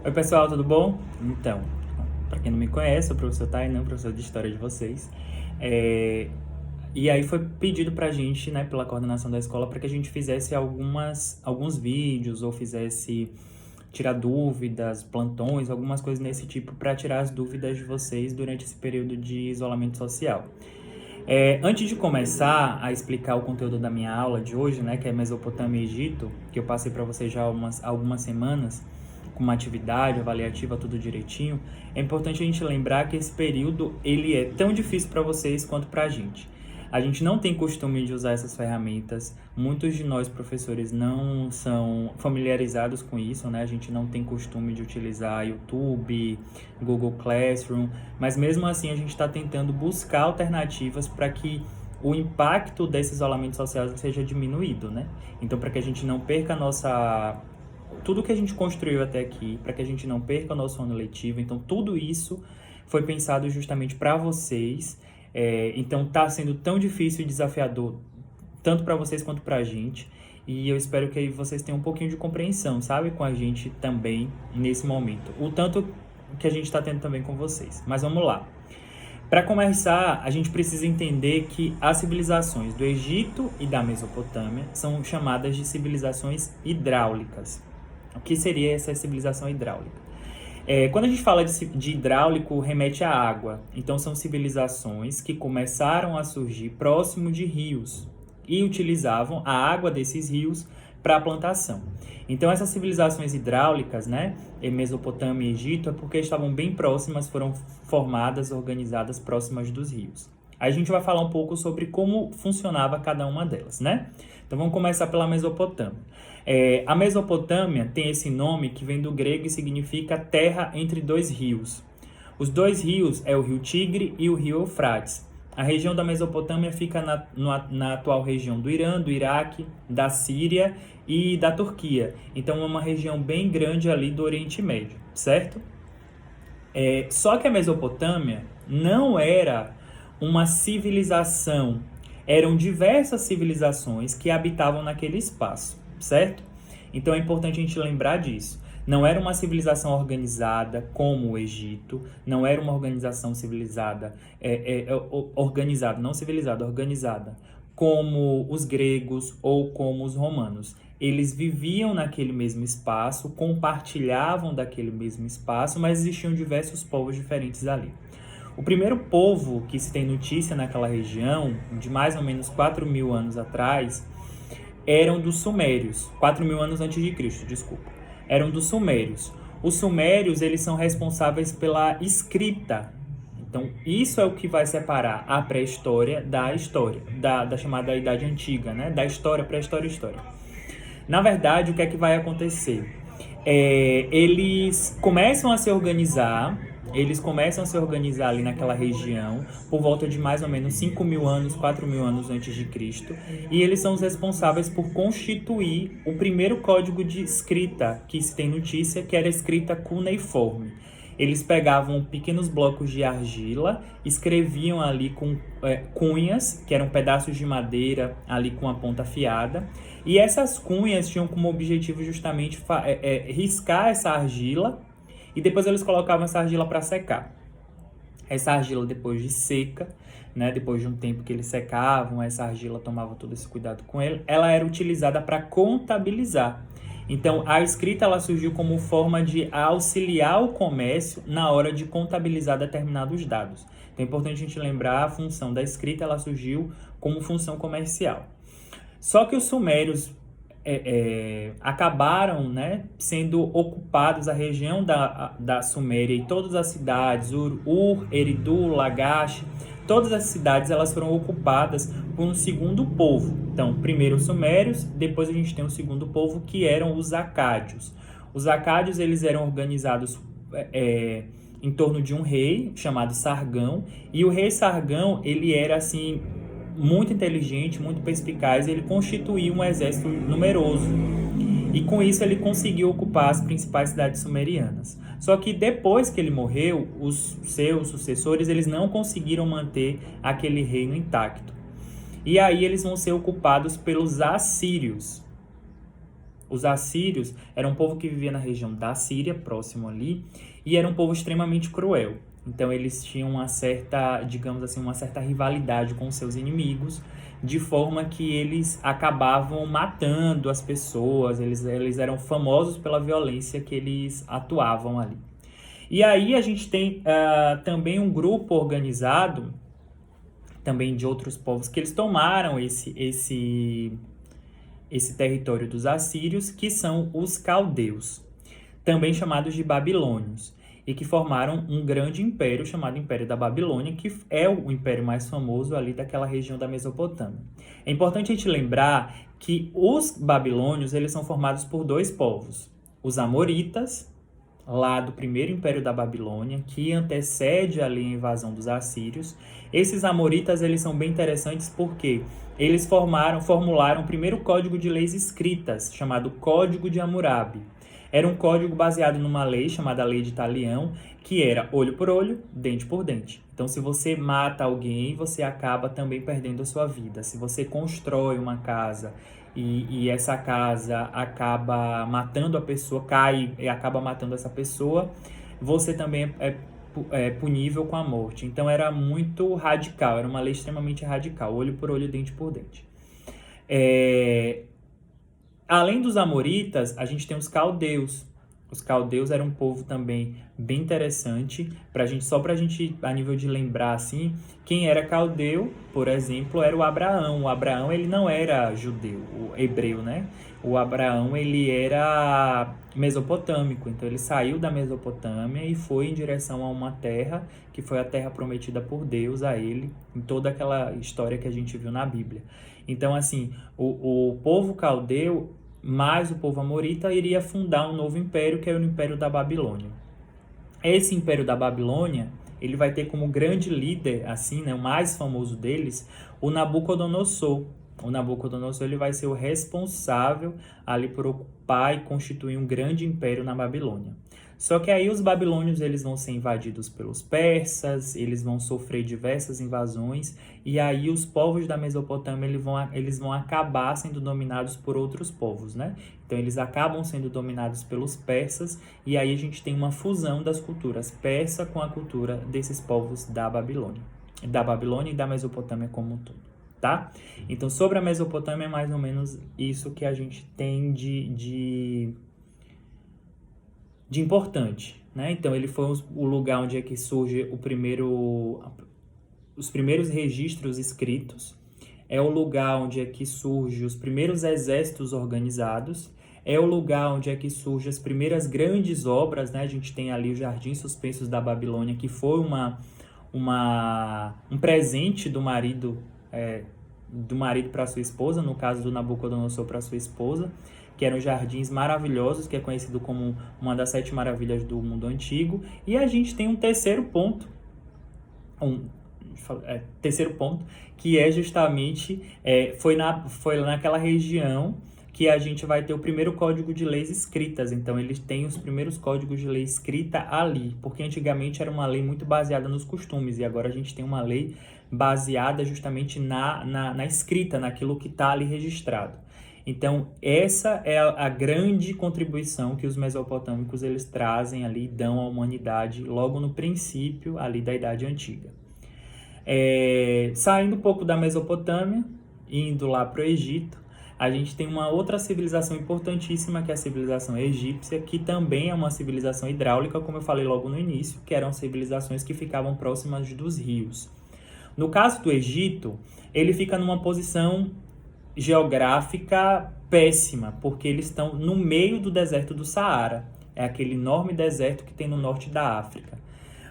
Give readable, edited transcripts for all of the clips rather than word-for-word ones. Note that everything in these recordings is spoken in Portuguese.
Oi pessoal, tudo bom? Então, para quem não me conhece, eu sou o professor Tainan, professor de História de vocês. É, E aí foi pedido pra gente, né, pela coordenação da escola, para que a gente fizesse alguns vídeos ou fizesse tirar dúvidas, plantões, algumas coisas nesse tipo para tirar as dúvidas de vocês durante esse período de isolamento social. Antes de começar a explicar o conteúdo da minha aula de hoje, né, que é Mesopotâmia e Egito, que eu passei para vocês já há algumas semanas, com uma atividade avaliativa, tudo direitinho, é importante a gente lembrar que esse período ele é tão difícil para vocês quanto para a gente. A gente não tem costume de usar essas ferramentas, muitos de nós professores não são familiarizados com isso, né? A gente não tem costume de utilizar YouTube, Google Classroom, mas mesmo assim a gente está tentando buscar alternativas para que o impacto desse isolamento social seja diminuído, né? Então, para que a gente não perca tudo que a gente construiu até aqui, para que a gente não perca o nosso ano letivo. Então, tudo isso foi pensado justamente para vocês. Então, está sendo tão difícil e desafiador, tanto para vocês quanto para a gente. E eu espero que aí vocês tenham um pouquinho de compreensão, sabe, com a gente também nesse momento. O tanto que a gente está tendo também com vocês. Mas vamos lá. Para começar, a gente precisa entender que as civilizações do Egito e da Mesopotâmia são chamadas de civilizações hidráulicas. O que seria essa civilização hidráulica? Quando a gente fala de hidráulico, remete à água. Então, são civilizações que começaram a surgir próximo de rios e utilizavam a água desses rios para a plantação. Então, essas civilizações hidráulicas, né, em Mesopotâmia e Egito, é porque estavam bem próximas, foram formadas, organizadas próximas dos rios. Aí a gente vai falar um pouco sobre como funcionava cada uma delas, né? Então, vamos começar pela Mesopotâmia. A Mesopotâmia tem esse nome que vem do grego e significa terra entre dois rios. Os dois rios é o rio Tigre e o rio Eufrates. A região da Mesopotâmia fica na atual região do Irã, do Iraque, da Síria e da Turquia. Então, é uma região bem grande ali do Oriente Médio, certo? Só que a Mesopotâmia não era uma civilização. Eram diversas civilizações que habitavam naquele espaço, certo? Então é importante a gente lembrar disso. Não era uma civilização organizada como o Egito, não era uma organização civilizada, organizada, não civilizada, organizada, como os gregos ou como os romanos. Eles viviam naquele mesmo espaço, compartilhavam daquele mesmo espaço, mas existiam diversos povos diferentes ali. O primeiro povo que se tem notícia naquela região, de mais ou menos 4.000 anos atrás, eram dos Sumérios. 4.000 anos antes de Cristo, desculpa. Eram dos Sumérios. Os Sumérios, eles são responsáveis pela escrita. Então, isso é o que vai separar a pré-história da história, da chamada Idade Antiga, né? Da história, pré-história e história. Na verdade, o que é que vai acontecer? Eles começam a se organizar ali naquela região por volta de mais ou menos 5.000 anos, 4.000 anos antes de Cristo, e eles são os responsáveis por constituir o primeiro código de escrita que se tem notícia, que era a escrita cuneiforme. Eles pegavam pequenos blocos de argila, escreviam ali com cunhas, que eram pedaços de madeira ali com a ponta afiada, e essas cunhas tinham como objetivo justamente riscar essa argila, e depois eles colocavam essa argila para secar. Essa argila, depois de seca, né, depois de um tempo que eles secavam, essa argila tomava todo esse cuidado com ela era utilizada para contabilizar. Então, a escrita ela surgiu como forma de auxiliar o comércio na hora de contabilizar determinados dados. Então, é importante a gente lembrar a função da escrita, ela surgiu como função comercial. Só que os sumérios acabaram, né, sendo ocupados, a região da Suméria e todas as cidades, Ur, Eridu, Lagash, todas as cidades elas foram ocupadas por um segundo povo. Então, primeiro os sumérios, depois a gente tem o segundo povo, que eram os acádios. Os acádios eles eram organizados em torno de um rei chamado Sargão, e o rei Sargão ele era assim muito inteligente, muito perspicaz, ele constituía um exército numeroso. E com isso ele conseguiu ocupar as principais cidades sumerianas. Só que depois que ele morreu, os seus sucessores eles não conseguiram manter aquele reino intacto. E aí eles vão ser ocupados pelos assírios. Os assírios eram um povo que vivia na região da Síria, próximo ali, e era um povo extremamente cruel. Então eles tinham uma certa, digamos assim, uma certa rivalidade com seus inimigos, de forma que eles acabavam matando as pessoas, eles eram famosos pela violência que eles atuavam ali. E aí a gente tem também um grupo organizado, também de outros povos, que eles tomaram esse território dos assírios, que são os caldeus, também chamados de babilônios, e que formaram um grande império chamado Império da Babilônia, que é o império mais famoso ali daquela região da Mesopotâmia. É importante a gente lembrar que os babilônios eles são formados por dois povos, os amoritas, lá do primeiro Império da Babilônia, que antecede ali a invasão dos assírios. Esses amoritas eles são bem interessantes porque eles formularam o primeiro código de leis escritas, chamado Código de Hammurabi. Era um código baseado numa lei chamada Lei de Talião, que era olho por olho, dente por dente. Então, se você mata alguém, você acaba também perdendo a sua vida. Se você constrói uma casa e essa casa acaba matando a pessoa, cai e acaba matando essa pessoa, você também é punível com a morte. Então, era muito radical, era uma lei extremamente radical, olho por olho, dente por dente. Além dos amoritas, a gente tem os caldeus. Os caldeus eram um povo também bem interessante, só para a gente, a nível de lembrar, assim, quem era caldeu, por exemplo, era o Abraão. O Abraão, ele não era judeu, o hebreu, né? O Abraão, ele era mesopotâmico, então ele saiu da Mesopotâmia e foi em direção a uma terra, que foi a terra prometida por Deus a ele, em toda aquela história que a gente viu na Bíblia. Então, assim, o povo caldeu mais o povo amorita iria fundar um novo império, que é o Império da Babilônia. Esse Império da Babilônia, ele vai ter como grande líder, assim, né, o mais famoso deles, o Nabucodonosor. O Nabucodonosor ele vai ser o responsável ali por ocupar e constituir um grande império na Babilônia. Só que aí os babilônios eles vão ser invadidos pelos persas, eles vão sofrer diversas invasões, e aí os povos da Mesopotâmia eles vão acabar sendo dominados por outros povos, né? Então eles acabam sendo dominados pelos persas, e aí a gente tem uma fusão das culturas persa com a cultura desses povos da Babilônia e da Mesopotâmia como um todo. Tá? Então, sobre a Mesopotâmia é mais ou menos isso que a gente tem de importante, né? Então, ele foi o lugar onde é que surge os primeiros registros escritos, é o lugar onde é que surgem os primeiros exércitos organizados, é o lugar onde é que surgem as primeiras grandes obras, né? A gente tem ali os Jardins Suspensos da Babilônia, que foi um presente do marido para sua esposa, no caso do Nabucodonosor para sua esposa, que eram jardins maravilhosos, que é conhecido como uma das 7 maravilhas do mundo antigo. E a gente tem um terceiro ponto, que é justamente, foi naquela região que a gente vai ter o primeiro código de leis escritas. Então, eles têm os primeiros códigos de lei escrita ali, porque antigamente era uma lei muito baseada nos costumes, e agora a gente tem uma lei baseada justamente na escrita, naquilo que está ali registrado. Então, essa é a grande contribuição que os mesopotâmicos eles trazem ali, dão à humanidade logo no princípio ali da Idade Antiga. Saindo um pouco da Mesopotâmia, indo lá para o Egito, a gente tem uma outra civilização importantíssima, que é a civilização egípcia, que também é uma civilização hidráulica, como eu falei logo no início, que eram civilizações que ficavam próximas dos rios. No caso do Egito, ele fica numa posição geográfica péssima, porque eles estão no meio do deserto do Saara. É aquele enorme deserto que tem no norte da África.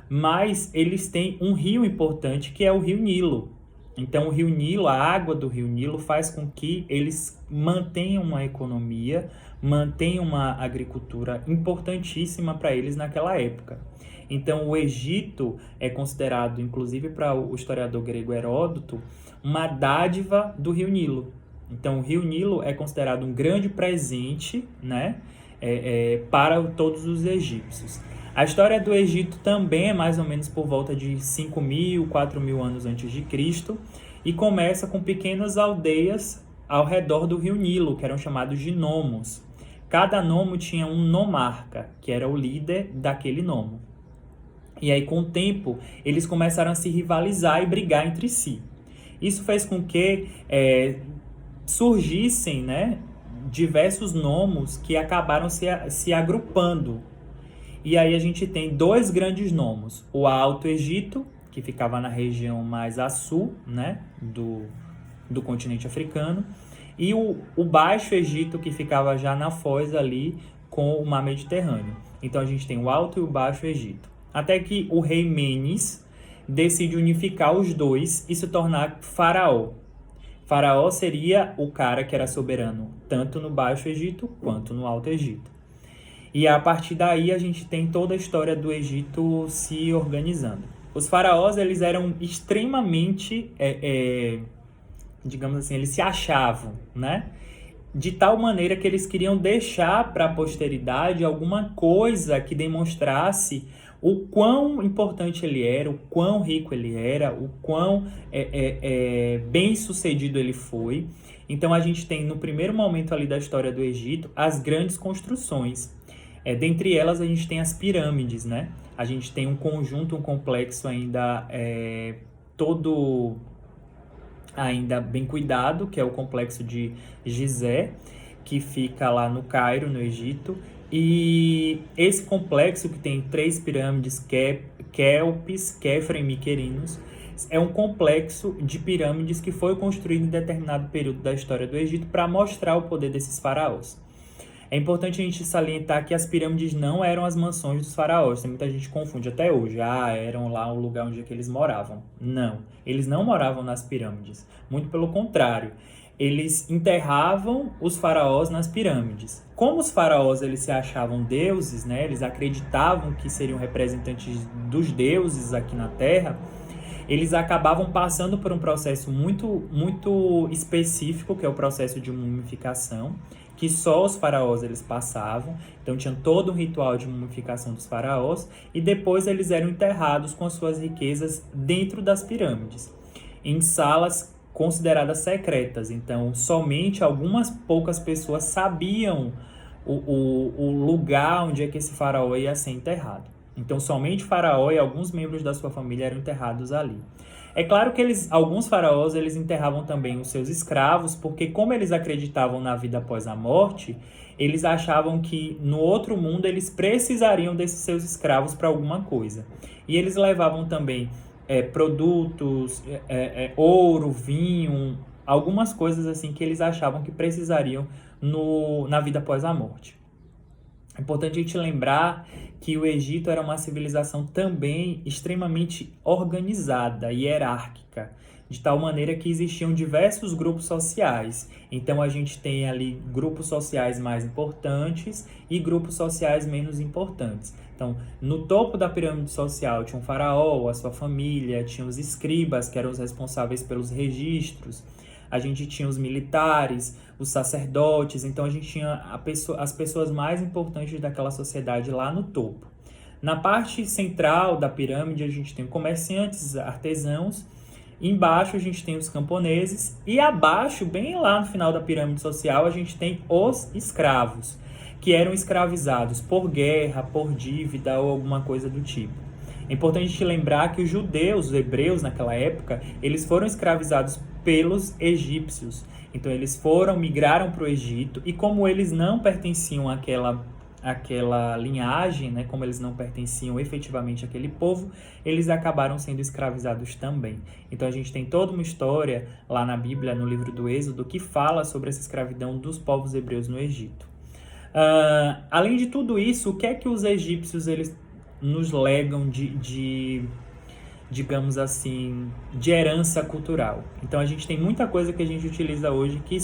Mas eles têm um rio importante, que é o Rio Nilo. Então, o Rio Nilo, a água do Rio Nilo, faz com que eles mantenham uma economia, mantenham uma agricultura importantíssima para eles naquela época. Então, o Egito é considerado, inclusive para o historiador grego Heródoto, uma dádiva do Rio Nilo. Então, o Rio Nilo é considerado um grande presente, né, para todos os egípcios. A história do Egito também é mais ou menos por volta de 5.000, 4.000 anos antes de Cristo, e começa com pequenas aldeias ao redor do Rio Nilo, que eram chamados de nomos. cada nomo tinha um nomarca, que era o líder daquele nomo. E aí, com o tempo, eles começaram a se rivalizar e brigar entre si. Isso fez com que surgissem, né, diversos nomos que acabaram se agrupando. E aí a gente tem dois grandes nomos. O Alto Egito, que ficava na região mais a sul, né, do continente africano, e o Baixo Egito, que ficava já na foz ali com o mar Mediterrâneo. Então a gente tem o Alto e o Baixo Egito. Até que o rei Menes decide unificar os dois e se tornar faraó. Faraó seria o cara que era soberano tanto no Baixo Egito quanto no Alto Egito. E a partir daí a gente tem toda a história do Egito se organizando. Os faraós, eles eram extremamente, digamos assim, eles se achavam, né? De tal maneira que eles queriam deixar para a posteridade alguma coisa que demonstrasse o quão importante ele era, o quão rico ele era, o quão bem sucedido ele foi. Então a gente tem no primeiro momento ali da história do Egito as grandes construções. Dentre elas a gente tem as pirâmides, né? A gente tem um conjunto, um complexo ainda todo ainda bem cuidado, que é o complexo de Gizé, que fica lá no Cairo, no Egito. E esse complexo, que tem 3 pirâmides, Quéopis, Quefra e Miquerinos, é um complexo de pirâmides que foi construído em determinado período da história do Egito para mostrar o poder desses faraós. É importante a gente salientar que as pirâmides não eram as mansões dos faraós. Tem muita gente que confunde até hoje. Eram lá o lugar onde eles moravam. Não, eles não moravam nas pirâmides. Muito pelo contrário. Eles enterravam os faraós nas pirâmides. Como os faraós eles se achavam deuses, né? Eles acreditavam que seriam representantes dos deuses aqui na Terra, eles acabavam passando por um processo muito específico, que é o processo de mumificação, que só os faraós eles passavam. Então tinha todo um ritual de mumificação dos faraós e depois eles eram enterrados com as suas riquezas dentro das pirâmides, em salas consideradas secretas. Então somente algumas poucas pessoas sabiam o lugar onde é que esse faraó ia ser enterrado. Então somente o faraó e alguns membros da sua família eram enterrados ali. É claro que alguns faraós eles enterravam também os seus escravos, porque como eles acreditavam na vida após a morte, eles achavam que no outro mundo eles precisariam desses seus escravos para alguma coisa. E eles levavam também produtos, ouro, vinho, algumas coisas assim que eles achavam que precisariam na vida após a morte. É importante a gente lembrar que o Egito era uma civilização também extremamente organizada e hierárquica, de tal maneira que existiam diversos grupos sociais. Então a gente tem ali grupos sociais mais importantes e grupos sociais menos importantes. Então, no topo da pirâmide social tinha um faraó, a sua família, tinha os escribas, que eram os responsáveis pelos registros. A gente tinha os militares, os sacerdotes, então a gente tinha as pessoas mais importantes daquela sociedade lá no topo. Na parte central da pirâmide a gente tem comerciantes, artesãos, embaixo a gente tem os camponeses e abaixo, bem lá no final da pirâmide social, a gente tem os escravos, que eram escravizados por guerra, por dívida ou alguma coisa do tipo. É importante a gente lembrar que os judeus, os hebreus naquela época, eles foram escravizados pelos egípcios. Então eles migraram para o Egito e como eles não pertenciam àquela linhagem, né, como eles não pertenciam efetivamente àquele povo, eles acabaram sendo escravizados também. Então a gente tem toda uma história lá na Bíblia, no livro do Êxodo, que fala sobre essa escravidão dos povos hebreus no Egito. Além de tudo isso, o que é que os egípcios eles nos legam digamos assim, de herança cultural? Então a gente tem muita coisa que a gente utiliza hoje que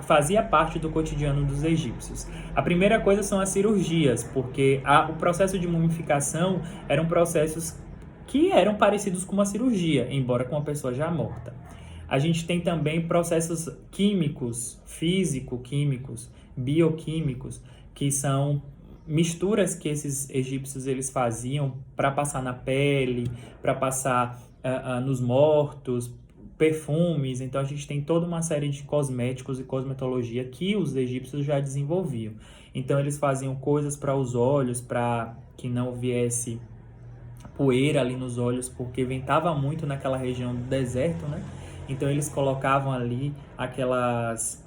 fazia parte do cotidiano dos egípcios. A primeira coisa são as cirurgias, porque o processo de mumificação eram processos que eram parecidos com uma cirurgia, embora com uma pessoa já morta. A gente tem também processos químicos, físico-químicos, bioquímicos, que são misturas que esses egípcios eles faziam para passar na pele, para passar nos mortos, perfumes, então a gente tem toda uma série de cosméticos e cosmetologia que os egípcios já desenvolviam. Então eles faziam coisas para os olhos, para que não viesse poeira ali nos olhos, porque ventava muito naquela região do deserto, né? Então eles colocavam ali aquelas...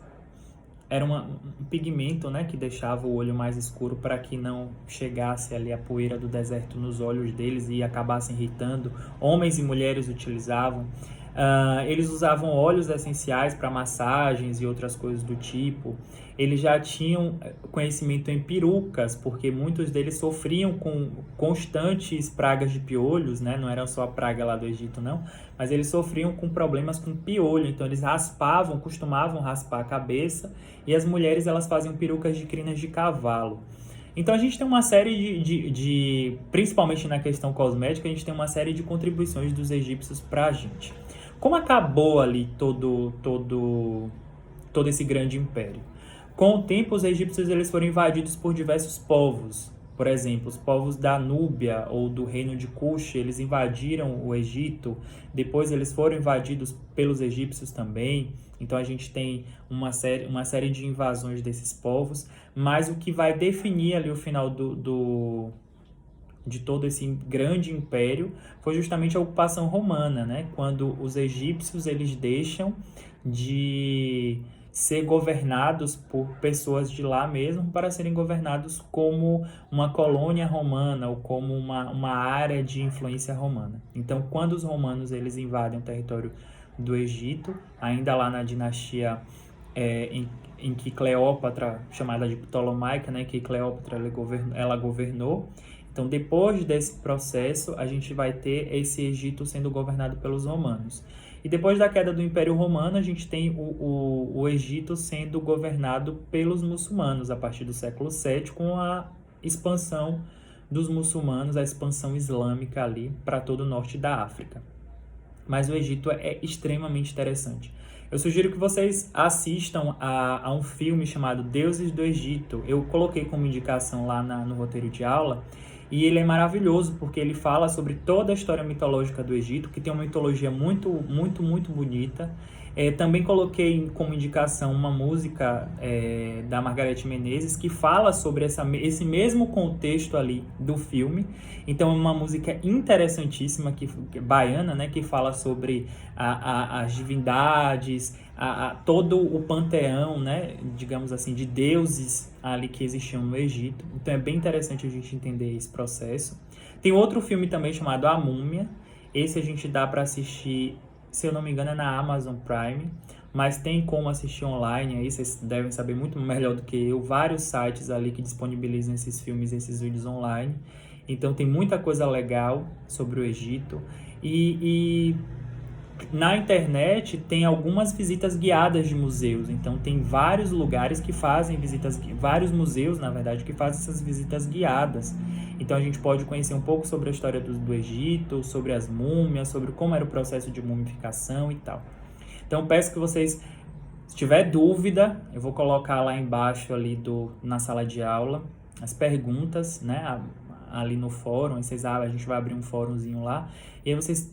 Era um pigmento, né, que deixava o olho mais escuro para que não chegasse ali a poeira do deserto nos olhos deles e acabasse irritando. Homens e mulheres utilizavam. Eles usavam óleos essenciais para massagens e outras coisas do tipo. Eles já tinham conhecimento em perucas, porque muitos deles sofriam com constantes pragas de piolhos, né? Não era só a praga lá do Egito, não, mas eles sofriam com problemas com piolho, então eles raspavam, costumavam raspar a cabeça, e as mulheres elas faziam perucas de crinas de cavalo. Então a gente tem uma série principalmente na questão cosmética, a gente tem uma série de contribuições dos egípcios para a gente. Como acabou ali todo esse grande império? Com o tempo, os egípcios eles foram invadidos por diversos povos. Por exemplo, os povos da Núbia ou do reino de Cush, eles invadiram o Egito. Depois eles foram invadidos pelos egípcios também. Então a gente tem uma série de invasões desses povos. Mas o que vai definir ali o final de todo esse grande império foi justamente a ocupação romana, né? Quando os egípcios eles deixam de ser governados por pessoas de lá mesmo para serem governados como uma colônia romana ou como uma área de influência romana. Então, quando os romanos eles invadem o território do Egito, ainda lá na dinastia em que Cleópatra, chamada de Ptolomaica, né, que Cleópatra ela governou. Então, depois desse processo, a gente vai ter esse Egito sendo governado pelos romanos. E depois da queda do Império Romano, a gente tem o Egito sendo governado pelos muçulmanos a partir do século VII, com a expansão dos muçulmanos, a expansão islâmica ali para todo o norte da África. Mas o Egito é extremamente interessante. Eu sugiro que vocês assistam a um filme chamado Deuses do Egito. Eu coloquei como indicação lá no roteiro de aula. E ele é maravilhoso porque ele fala sobre toda a história mitológica do Egito, que tem uma mitologia muito, muito, muito bonita. Também coloquei como indicação uma música da Margareth Menezes que fala sobre esse mesmo contexto ali do filme. Então é uma música interessantíssima, baiana, né, que fala sobre as divindades, todo o panteão, né, digamos assim, de deuses ali que existiam no Egito. Então é bem interessante a gente entender esse processo. Tem outro filme também chamado A Múmia. Esse a gente dá para assistir, se eu não me engano, é na Amazon Prime, mas tem como assistir online, aí vocês devem saber muito melhor do que eu, vários sites ali que disponibilizam esses filmes, esses vídeos online. Então tem muita coisa legal sobre o Egito. E na internet tem algumas visitas guiadas de museus, então tem vários lugares que fazem vários museus, na verdade, que fazem essas visitas guiadas. Então a gente pode conhecer um pouco sobre a história do Egito, sobre as múmias, sobre como era o processo de mumificação e tal. Então peço que vocês, se tiver dúvida, eu vou colocar lá embaixo ali na sala de aula as perguntas, né, ali no fórum, a gente vai abrir um fórumzinho lá, e aí vocês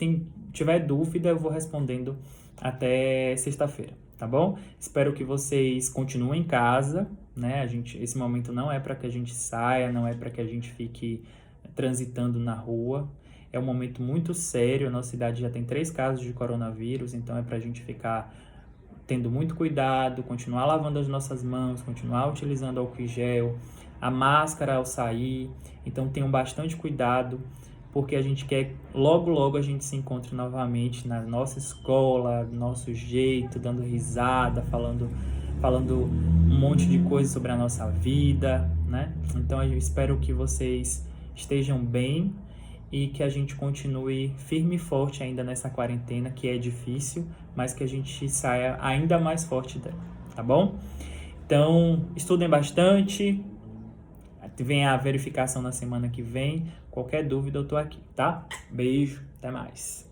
tiver dúvida, eu vou respondendo até sexta-feira, tá bom? Espero que vocês continuem em casa, né? Esse momento não é para que a gente saia, não é para que a gente fique transitando na rua. É um momento muito sério, a nossa cidade já tem 3 casos de coronavírus, então é para a gente ficar tendo muito cuidado, continuar lavando as nossas mãos, continuar utilizando álcool em gel, a máscara ao sair. Então tenham bastante cuidado, porque a gente quer logo a gente se encontre novamente na nossa escola, do nosso jeito, dando risada, falando um monte de coisa sobre a nossa vida, né? Então eu espero que vocês estejam bem e que a gente continue firme e forte ainda nessa quarentena, que é difícil, mas que a gente saia ainda mais forte dela, tá bom? Então, estudem bastante, vem a verificação na semana que vem. Qualquer dúvida eu tô aqui, tá? Beijo, até mais.